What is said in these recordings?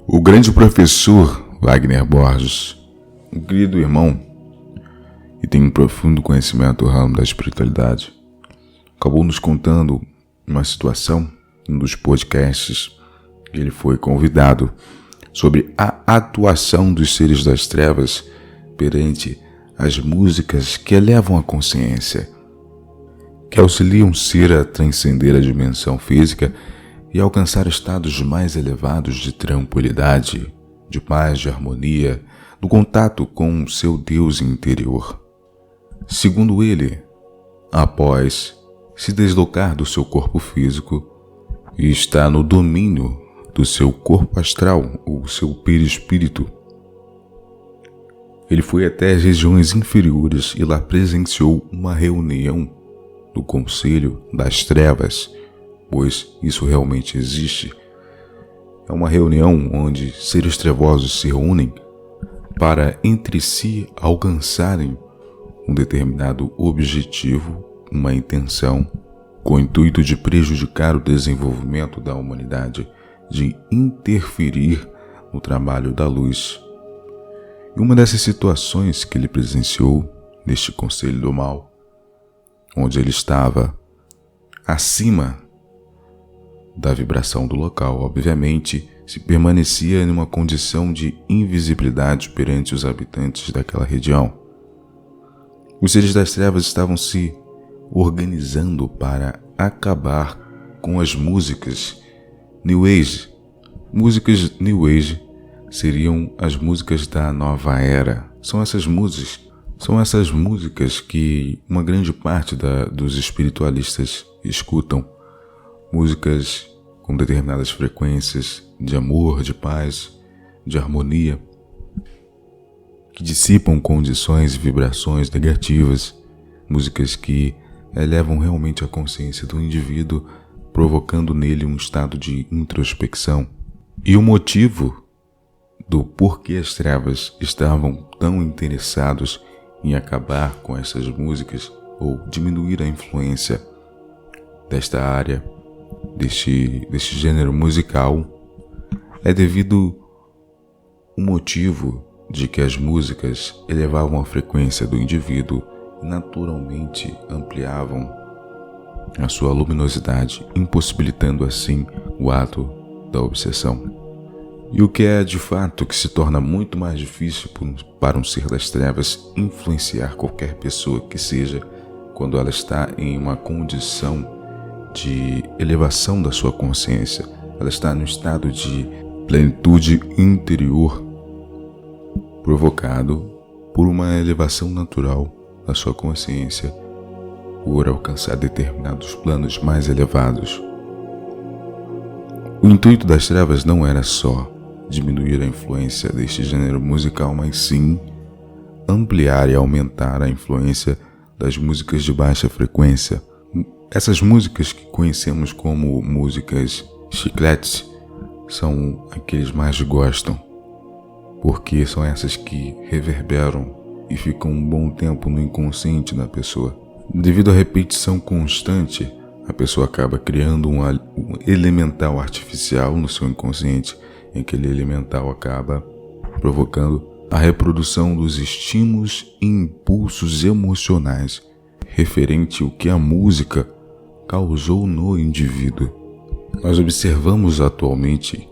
O grande professor Wagner Borges, um querido irmão e tem um profundo conhecimento no ramo da espiritualidade, acabou nos contando uma situação em um dos podcasts que ele foi convidado sobre a atuação dos seres das trevas perante as músicas que elevam a consciência, que auxiliam o ser a transcender a dimensão física e alcançar estados mais elevados de tranquilidade, de paz, de harmonia, no contato com o seu Deus interior. Segundo ele, após se deslocar do seu corpo físico e estar no domínio do seu corpo astral ou seu perispírito, ele foi até as regiões inferiores e lá presenciou uma reunião do Conselho das Trevas, pois isso realmente existe. É uma reunião onde seres trevosos se reúnem para entre si alcançarem um determinado objetivo, uma intenção, com o intuito de prejudicar o desenvolvimento da humanidade, de interferir no trabalho da luz. E uma dessas situações que ele presenciou neste Conselho do Mal, onde ele estava acima da vibração do local, obviamente, se permanecia em uma condição de invisibilidade perante os habitantes daquela região. Os seres das trevas estavam se organizando para acabar com as músicas New Age. Músicas New Age seriam as músicas da nova era. São essas músicas que uma grande parte dos espiritualistas escutam. Músicas com determinadas frequências de amor, de paz, de harmonia, que dissipam condições e vibrações negativas, músicas que elevam realmente a consciência do indivíduo, provocando nele um estado de introspecção. E o motivo do porquê as trevas estavam tão interessados em acabar com essas músicas ou diminuir a influência desta área, deste gênero musical, é devido ao motivo de que as músicas elevavam a frequência do indivíduo e naturalmente ampliavam a sua luminosidade, impossibilitando assim o ato da obsessão. E o que é de fato que se torna muito mais difícil para um ser das trevas influenciar qualquer pessoa que seja quando ela está em uma condição de elevação da sua consciência. Ela está no estado de plenitude interior provocado por uma elevação natural da sua consciência por alcançar determinados planos mais elevados. O intuito das trevas não era só diminuir a influência deste gênero musical, mas sim ampliar e aumentar a influência das músicas de baixa frequência. Essas músicas que conhecemos como músicas chicletes são as que eles mais gostam, porque são essas que reverberam e ficam um bom tempo no inconsciente da pessoa. Devido à repetição constante, a pessoa acaba criando um elemental artificial no seu inconsciente, em que aquele elemental acaba provocando a reprodução dos estímulos e impulsos emocionais referente ao que a música causou no indivíduo. Nós observamos atualmente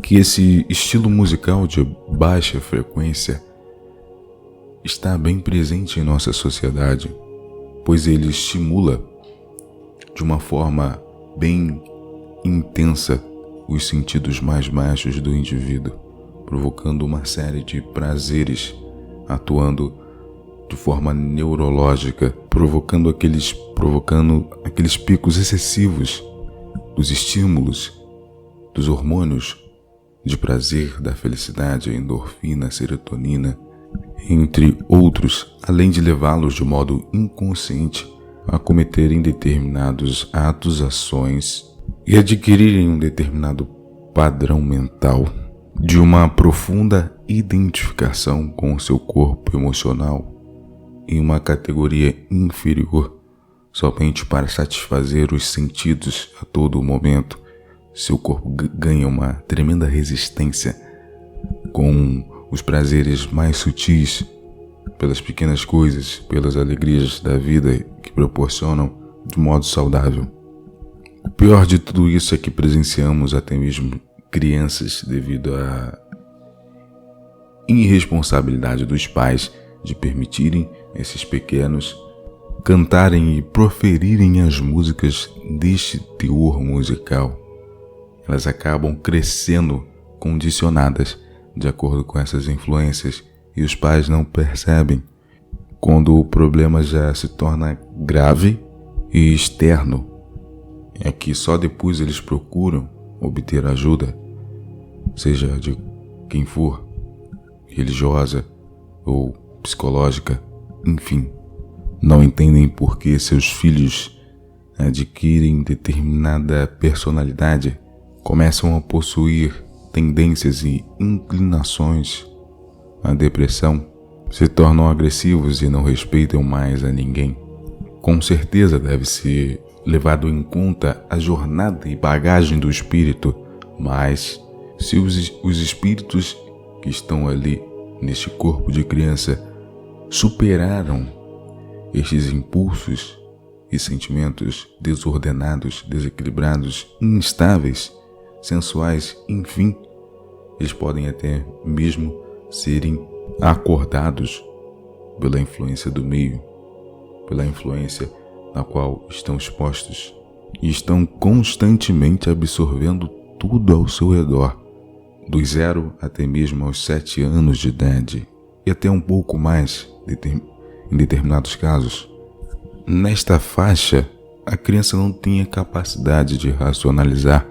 que esse estilo musical de baixa frequência está bem presente em nossa sociedade, pois ele estimula de uma forma bem intensa os sentidos mais baixos do indivíduo, provocando uma série de prazeres, atuando de forma neurológica, provocando aqueles picos excessivos dos estímulos, dos hormônios de prazer, da felicidade, a endorfina, a serotonina, entre outros, além de levá-los de modo inconsciente a cometerem determinados atos, ações e adquirirem um determinado padrão mental de uma profunda identificação com o seu corpo emocional em uma categoria inferior, somente para satisfazer os sentidos a todo momento. Seu corpo ganha uma tremenda resistência com os prazeres mais sutis, pelas pequenas coisas, pelas alegrias da vida que proporcionam de modo saudável. O pior de tudo isso é que presenciamos até mesmo crianças devido à irresponsabilidade dos pais de permitirem esses pequenos cantarem e proferirem as músicas deste teor musical. Elas acabam crescendo condicionadas de acordo com essas influências e os pais não percebem quando o problema já se torna grave e externo. É que só depois eles procuram obter ajuda, seja de quem for, religiosa ou psicológica, enfim. Não entendem por que seus filhos adquirem determinada personalidade, começam a possuir tendências e inclinações à depressão, se tornam agressivos e não respeitam mais a ninguém. Com certeza deve ser levado em conta a jornada e bagagem do espírito, mas se os espíritos que estão ali neste corpo de criança superaram estes impulsos e sentimentos desordenados, desequilibrados, instáveis, sensuais, enfim, eles podem até mesmo serem acordados pela influência do meio, pela influência na qual estão expostos e estão constantemente absorvendo tudo ao seu redor, dos 0 até mesmo aos 7 anos de idade e até um pouco mais em determinados casos. Nesta faixa, a criança não tem a capacidade de racionalizar,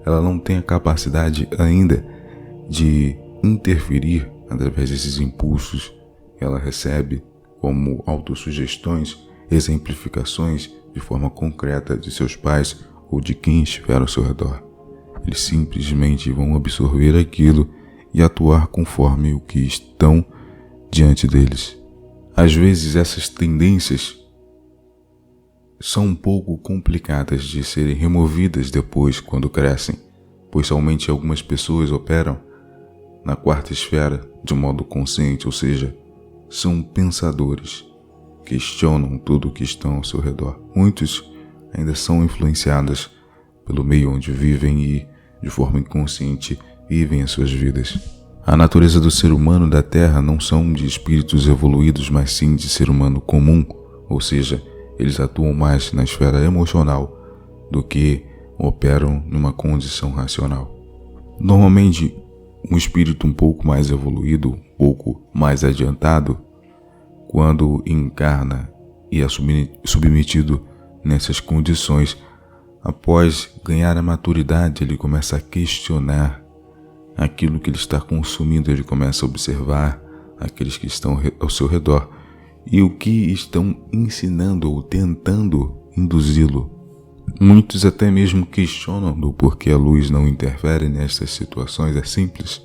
ela não tem a capacidade ainda de interferir através desses impulsos que ela recebe como autossugestões, exemplificações de forma concreta de seus pais ou de quem estiver ao seu redor. Eles simplesmente vão absorver aquilo e atuar conforme o que estão diante deles. Às vezes essas tendências são um pouco complicadas de serem removidas depois quando crescem, pois somente algumas pessoas operam na quarta esfera de modo consciente, ou seja, são pensadores, questionam tudo o que estão ao seu redor. Muitos ainda são influenciados pelo meio onde vivem e, de forma inconsciente, vivem as suas vidas. A natureza do ser humano da Terra não são de espíritos evoluídos, mas sim de ser humano comum, ou seja, eles atuam mais na esfera emocional do que operam numa condição racional. Normalmente, um espírito um pouco mais evoluído, um pouco mais adiantado, quando encarna e é submetido nessas condições, após ganhar a maturidade, ele começa a questionar aquilo que ele está consumindo, ele começa a observar aqueles que estão ao seu redor e o que estão ensinando ou tentando induzi-lo. Muitos até mesmo questionam do porquê a luz não interfere nestas situações. É simples.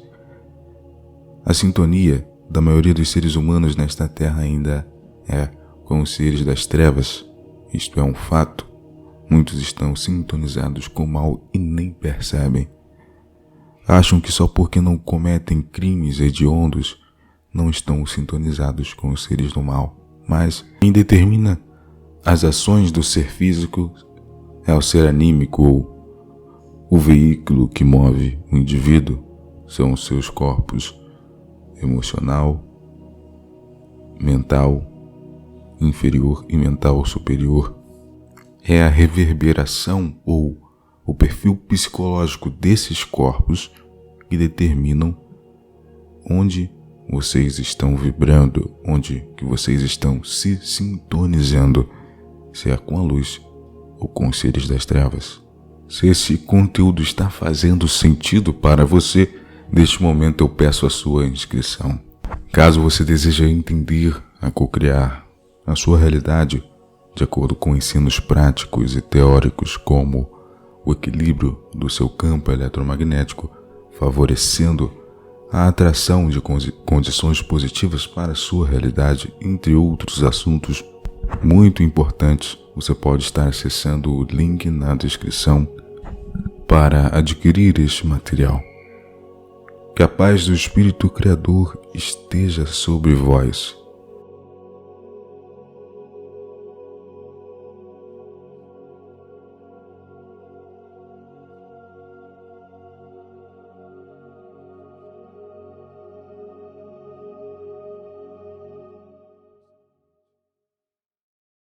A sintonia da maioria dos seres humanos nesta terra ainda é com os seres das trevas. Isto é um fato. Muitos estão sintonizados com o mal e nem percebem. Acham que só porque não cometem crimes hediondos não estão sintonizados com os seres do mal. Mas quem determina as ações do ser físico é o ser anímico ou o veículo que move o indivíduo. São os seus corpos emocional, mental inferior e mental superior. É a reverberação ou o perfil psicológico desses corpos que determinam onde vocês estão vibrando, onde que vocês estão se sintonizando, se é com a luz ou com os seres das trevas. Se esse conteúdo está fazendo sentido para você, neste momento eu peço a sua inscrição. Caso você deseje entender, a co-criar a sua realidade de acordo com ensinos práticos e teóricos como o equilíbrio do seu campo eletromagnético, favorecendo a atração de condições positivas para a sua realidade, entre outros assuntos muito importantes, você pode estar acessando o link na descrição para adquirir este material. Que a paz do Espírito Criador esteja sobre vós.